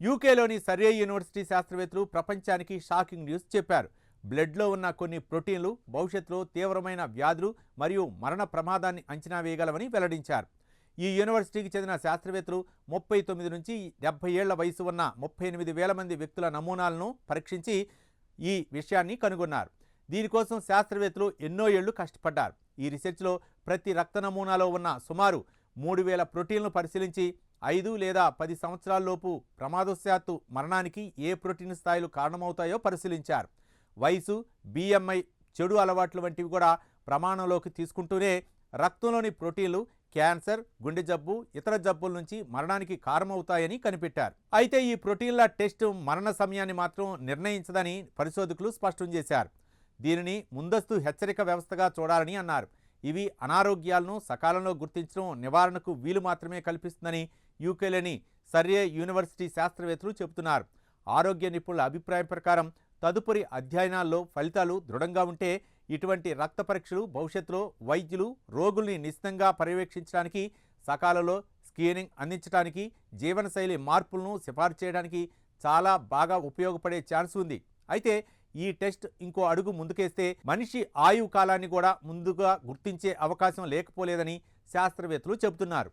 యూకేలోని Surrey university శాస్త్రవేత్తలు ప్రపంచానికి shocking news చెప్పారు. బ్లడ్లో ఉన్న కొన్ని ప్రోటీన్లు భవిష్యత్తులో తీవ్రమైన వ్యాధులు మరియు మరణ ప్రమాదాన్ని అంచనా వేయగలవని వెల్లడించారు. ఈ యూనివర్సిటీకి చెందిన శాస్త్రవేత్తలు 39 నుంచి 70 ఏళ్ల వయసు ఉన్న 38,000 మంది వ్యక్తుల నమూనాలను పరీక్షించి ఈ విషయాన్ని కనుగొన్నారు. దీనికోసం శాస్త్రవేత్తలు ఎన్నో ఏళ్లు కష్టపడ్డారు. ఈ రీసెర్చ్లో ప్రతి రక్త నమూనాలో ఉన్న సుమారు 3,000 ప్రోటీన్లను పరిశీలించి 5 లేదా 10 సంవత్సరాల్లోపు ప్రమాదవశాత్తు మరణానికి ఏ ప్రోటీన్ స్థాయిలు కారణమవుతాయో పరిశీలించారు. వయసు, బిఎంఐ, చెడు అలవాట్లు వంటివి కూడా ప్రమాణంలోకి తీసుకుంటూనే రక్తంలోని ప్రోటీన్లు క్యాన్సర్, గుండె జబ్బు, ఇతర జబ్బుల నుంచి మరణానికి కారణమవుతాయని కనిపెట్టారు. అయితే ఈ ప్రోటీన్ల టెస్ట్ మరణ సమయాన్ని మాత్రం నిర్ణయించదని పరిశోధకులు స్పష్టం చేశారు. దీనిని ముందస్తు హెచ్చరిక వ్యవస్థగా చూడాలని అన్నారు. ఇవి అనారోగ్యాలను సకాలంలో గుర్తించడం, నివారణకు వీలు మాత్రమే కల్పిస్తుందని యూకేలోని సర్రే యూనివర్సిటీ శాస్త్రవేత్తలు చెబుతున్నారు. ఆరోగ్య నిపుణుల అభిప్రాయం ప్రకారం తదుపరి అధ్యయనాల్లో ఫలితాలు దృఢంగా ఉంటే ఇటువంటి రక్త పరీక్షలు భవిష్యత్తులో వైద్యులు రోగుల్ని నిశితంగా పర్యవేక్షించడానికి, సకాలంలో స్క్రీనింగ్ అందించడానికి, జీవనశైలి మార్పులను సిఫార్సు చేయడానికి చాలా బాగా ఉపయోగపడే ఛాన్స్ ఉంది. అయితే ఈ టెస్ట్ ఇంకో అడుగు ముందుకేస్తే మనిషి ఆయువు కాలాన్ని కూడా ముందుగా గుర్తించే అవకాశం లేకపోలేదని శాస్త్రవేత్తలు చెబుతున్నారు.